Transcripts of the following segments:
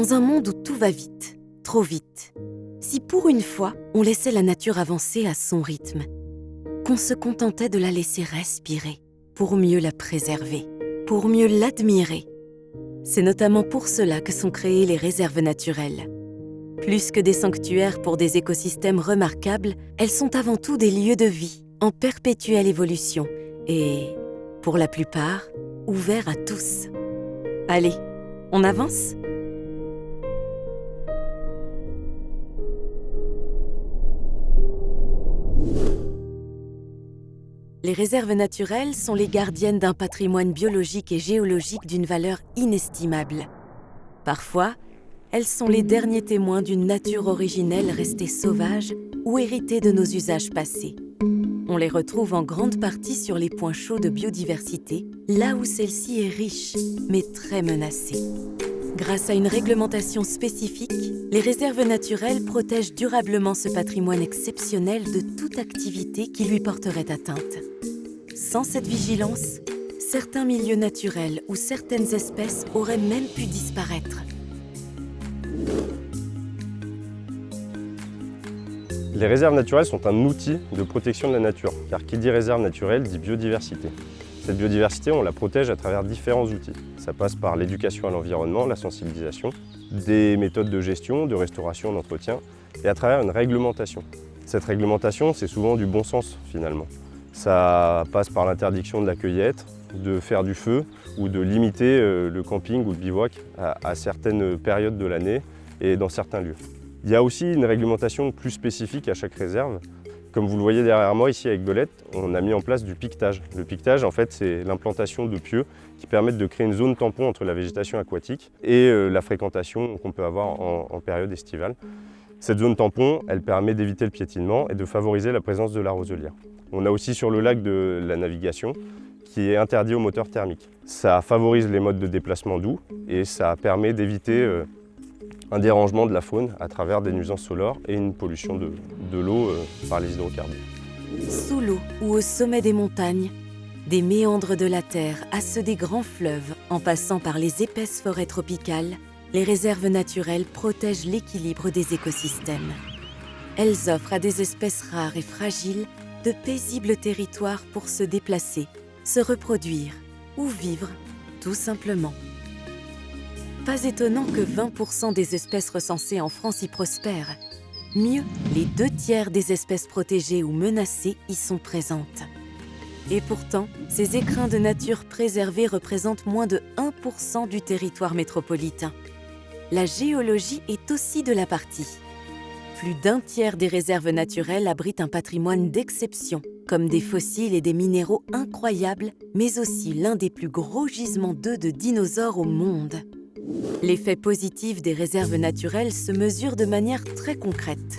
Dans un monde où tout va vite, trop vite, si pour une fois on laissait la nature avancer à son rythme, qu'on se contentait de la laisser respirer pour mieux la préserver, pour mieux l'admirer, c'est notamment pour cela que sont créées les réserves naturelles. Plus que des sanctuaires pour des écosystèmes remarquables, elles sont avant tout des lieux de vie en perpétuelle évolution et, pour la plupart, ouverts à tous. Allez, on avance ? Les réserves naturelles sont les gardiennes d'un patrimoine biologique et géologique d'une valeur inestimable. Parfois, elles sont les derniers témoins d'une nature originelle restée sauvage ou héritée de nos usages passés. On les retrouve en grande partie sur les points chauds de biodiversité, là où celle-ci est riche, mais très menacée. Grâce à une réglementation spécifique, les réserves naturelles protègent durablement ce patrimoine exceptionnel de toute activité qui lui porterait atteinte. Sans cette vigilance, certains milieux naturels ou certaines espèces auraient même pu disparaître. Les réserves naturelles sont un outil de protection de la nature, car qui dit réserve naturelle dit biodiversité. Cette biodiversité, on la protège à travers différents outils. Ça passe par l'éducation à l'environnement, la sensibilisation, des méthodes de gestion, de restauration, d'entretien, et à travers une réglementation. Cette réglementation, c'est souvent du bon sens finalement. Ça passe par l'interdiction de la cueillette, de faire du feu ou de limiter le camping ou le bivouac à certaines périodes de l'année et dans certains lieux. Il y a aussi une réglementation plus spécifique à chaque réserve. Comme vous le voyez derrière moi ici avec Belette, on a mis en place du piquetage. Le piquetage, en fait, c'est l'implantation de pieux qui permettent de créer une zone tampon entre la végétation aquatique et la fréquentation qu'on peut avoir en période estivale. Cette zone tampon, elle permet d'éviter le piétinement et de favoriser la présence de la roselière. On a aussi sur le lac de la navigation qui est interdit aux moteurs thermiques. Ça favorise les modes de déplacement doux et ça permet d'éviter un dérangement de la faune à travers des nuisances sonores et une pollution de l'eau par les hydrocarbures. Sous l'eau ou au sommet des montagnes, des méandres de la terre à ceux des grands fleuves, en passant par les épaisses forêts tropicales, les réserves naturelles protègent l'équilibre des écosystèmes. Elles offrent à des espèces rares et fragiles de paisibles territoires pour se déplacer, se reproduire ou vivre, tout simplement. Pas étonnant que 20% des espèces recensées en France y prospèrent. Mieux, les 2/3 des espèces protégées ou menacées y sont présentes. Et pourtant, ces écrins de nature préservés représentent moins de 1% du territoire métropolitain. La géologie est aussi de la partie. Plus d'1/3 des réserves naturelles abritent un patrimoine d'exception, comme des fossiles et des minéraux incroyables, mais aussi l'un des plus gros gisements d'œufs de dinosaures au monde. L'effet positif des réserves naturelles se mesure de manière très concrète.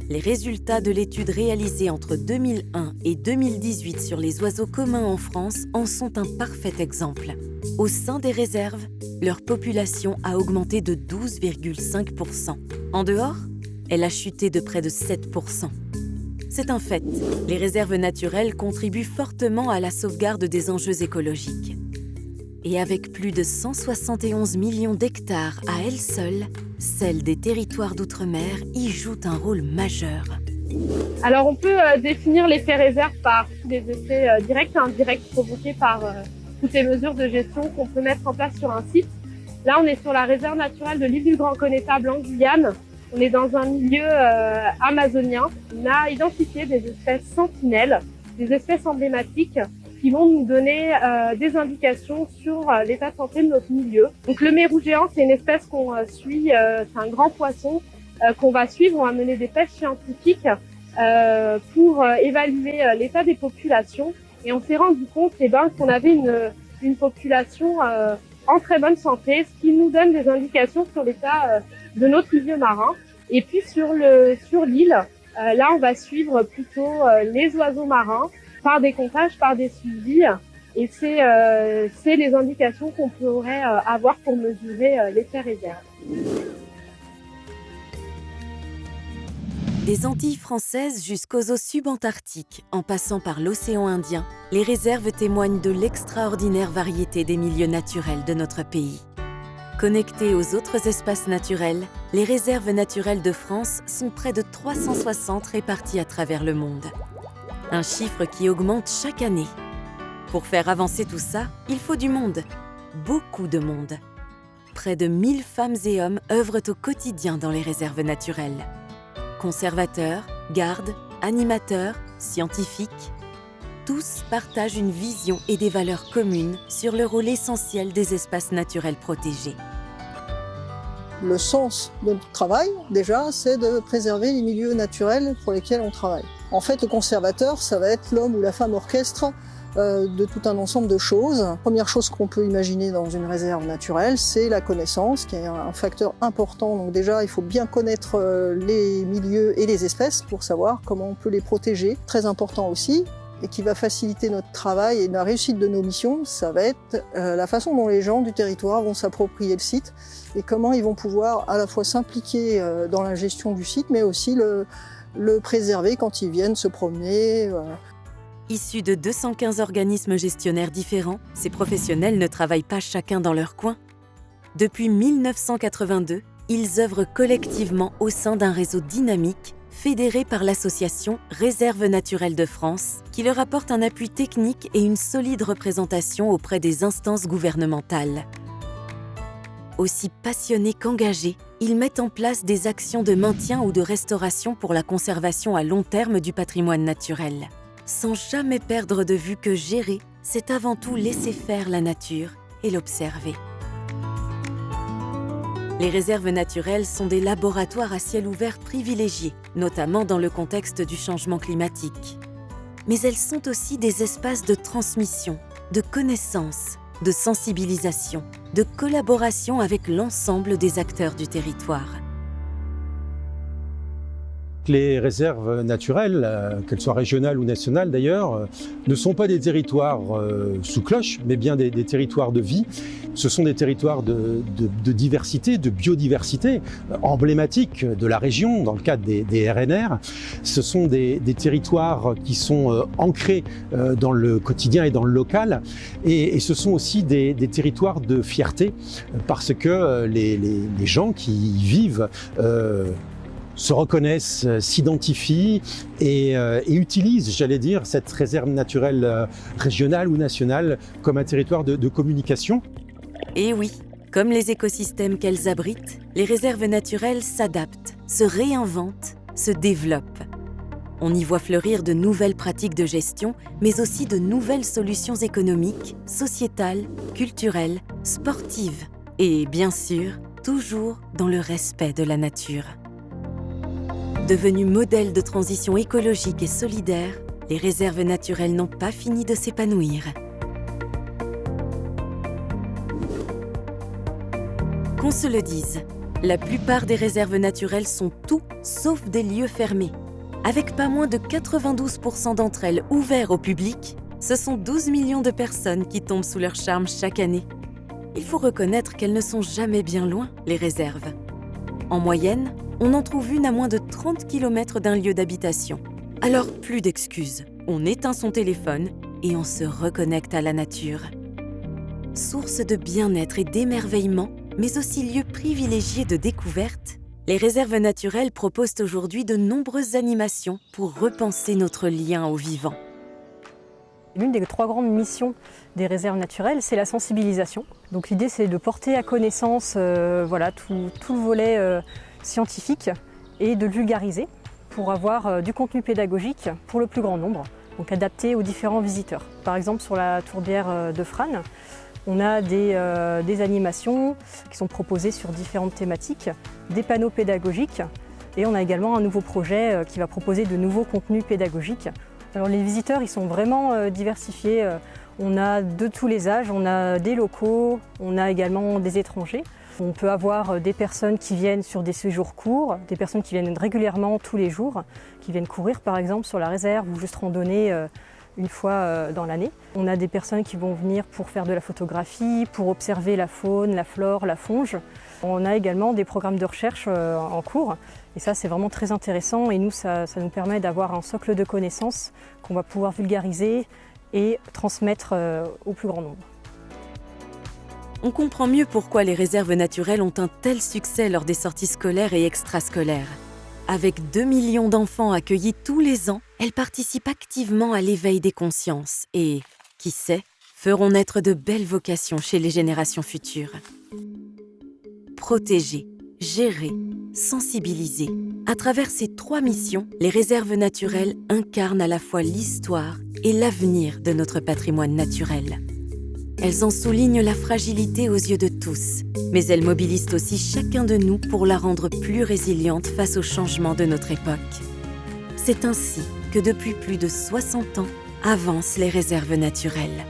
Les résultats de l'étude réalisée entre 2001 et 2018 sur les oiseaux communs en France en sont un parfait exemple. Au sein des réserves, leur population a augmenté de 12,5%. En dehors, elle a chuté de près de 7%. C'est un fait, les réserves naturelles contribuent fortement à la sauvegarde des enjeux écologiques. Et avec plus de 171 millions d'hectares à elles seules, celles des territoires d'outre-mer y jouent un rôle majeur. Alors on peut définir l'effet réserve par des effets directs et indirects provoqués par toutes les mesures de gestion qu'on peut mettre en place sur un site. Là on est sur la réserve naturelle de l'île du Grand Connétable en Guyane. On est dans un milieu amazonien. On a identifié des espèces sentinelles, des espèces emblématiques qui vont nous donner des indications sur l'état de santé de notre milieu. Donc le mérou géant, c'est une espèce qu'on suit, c'est un grand poisson qu'on va suivre. On va mener des tests scientifiques pour évaluer l'état des populations. Et on s'est rendu compte qu'on avait une population en très bonne santé, ce qui nous donne des indications sur l'état de notre milieu marin. Et puis sur l'île, là on va suivre plutôt les oiseaux marins, par des comptages, par des suivis, et c'est les indications qu'on pourrait avoir pour mesurer l'effet réserve. Des Antilles françaises jusqu'aux eaux subantarctiques, en passant par l'océan Indien, les réserves témoignent de l'extraordinaire variété des milieux naturels de notre pays. Connectées aux autres espaces naturels, les réserves naturelles de France sont près de 360 réparties à travers le monde. Un chiffre qui augmente chaque année. Pour faire avancer tout ça, il faut du monde. Beaucoup de monde. Près de 1000 femmes et hommes œuvrent au quotidien dans les réserves naturelles. Conservateurs, gardes, animateurs, scientifiques, tous partagent une vision et des valeurs communes sur le rôle essentiel des espaces naturels protégés. Le sens de notre travail, déjà, c'est de préserver les milieux naturels pour lesquels on travaille. En fait, le conservateur, ça va être l'homme ou la femme orchestre de tout un ensemble de choses. Première chose qu'on peut imaginer dans une réserve naturelle, c'est la connaissance, qui est un facteur important. Donc déjà, il faut bien connaître les milieux et les espèces pour savoir comment on peut les protéger. Très important aussi, et qui va faciliter notre travail et la réussite de nos missions, ça va être la façon dont les gens du territoire vont s'approprier le site et comment ils vont pouvoir à la fois s'impliquer dans la gestion du site, mais aussi le préserver quand ils viennent se promener. Issus de 215 organismes gestionnaires différents, ces professionnels ne travaillent pas chacun dans leur coin. Depuis 1982, ils œuvrent collectivement au sein d'un réseau dynamique fédéré par l'association Réserves naturelles de France, qui leur apporte un appui technique et une solide représentation auprès des instances gouvernementales. Aussi passionnés qu'engagés, ils mettent en place des actions de maintien ou de restauration pour la conservation à long terme du patrimoine naturel, sans jamais perdre de vue que gérer, c'est avant tout laisser faire la nature et l'observer. Les réserves naturelles sont des laboratoires à ciel ouvert privilégiés, notamment dans le contexte du changement climatique. Mais elles sont aussi des espaces de transmission, de connaissance, de sensibilisation, de collaboration avec l'ensemble des acteurs du territoire. Les réserves naturelles, qu'elles soient régionales ou nationales d'ailleurs, ne sont pas des territoires sous cloche, mais bien des territoires de vie. Ce sont des territoires de diversité, de biodiversité, emblématiques de la région, dans le cadre des RNR. Ce sont des territoires qui sont ancrés dans le quotidien et dans le local. Et ce sont aussi des territoires de fierté, parce que les gens qui y vivent se reconnaissent, s'identifient et utilisent, j'allais dire, cette réserve naturelle régionale ou nationale comme un territoire de communication. Et oui, comme les écosystèmes qu'elles abritent, les réserves naturelles s'adaptent, se réinventent, se développent. On y voit fleurir de nouvelles pratiques de gestion, mais aussi de nouvelles solutions économiques, sociétales, culturelles, sportives. Et bien sûr, toujours dans le respect de la nature. Devenues modèles de transition écologique et solidaire, les réserves naturelles n'ont pas fini de s'épanouir. Qu'on se le dise, la plupart des réserves naturelles sont tout sauf des lieux fermés. Avec pas moins de 92% d'entre elles ouvertes au public, ce sont 12 millions de personnes qui tombent sous leur charme chaque année. Il faut reconnaître qu'elles ne sont jamais bien loin, les réserves. En moyenne, on en trouve une à moins de 30 km d'un lieu d'habitation. Alors plus d'excuses, on éteint son téléphone et on se reconnecte à la nature. Source de bien-être et d'émerveillement, mais aussi lieu privilégié de découverte, les réserves naturelles proposent aujourd'hui de nombreuses animations pour repenser notre lien au vivant. L'une des 3 grandes missions des réserves naturelles, c'est la sensibilisation. Donc l'idée, c'est de porter à connaissance tout le volet scientifique et de le vulgariser pour avoir du contenu pédagogique pour le plus grand nombre, donc adapté aux différents visiteurs. Par exemple, sur la tourbière de Frasnes, on a des animations qui sont proposées sur différentes thématiques, des panneaux pédagogiques et on a également un nouveau projet qui va proposer de nouveaux contenus pédagogiques. Alors les visiteurs, ils sont vraiment diversifiés. On a de tous les âges, on a des locaux, on a également des étrangers. On peut avoir des personnes qui viennent sur des séjours courts, des personnes qui viennent régulièrement tous les jours, qui viennent courir par exemple sur la réserve ou juste randonner une fois dans l'année. On a des personnes qui vont venir pour faire de la photographie, pour observer la faune, la flore, la faune. On a également des programmes de recherche en cours et ça c'est vraiment très intéressant et nous ça nous permet d'avoir un socle de connaissances qu'on va pouvoir vulgariser et transmettre au plus grand nombre. on comprend mieux pourquoi les réserves naturelles ont un tel succès lors des sorties scolaires et extrascolaires. Avec 2 millions d'enfants accueillis tous les ans, elles participent activement à l'éveil des consciences et, qui sait, feront naître de belles vocations chez les générations futures. Protéger, gérer, sensibiliser. À travers ces 3 missions, les réserves naturelles incarnent à la fois l'histoire et l'avenir de notre patrimoine naturel. Elles en soulignent la fragilité aux yeux de tous, mais elles mobilisent aussi chacun de nous pour la rendre plus résiliente face aux changements de notre époque. C'est ainsi que depuis plus de 60 ans avancent les réserves naturelles.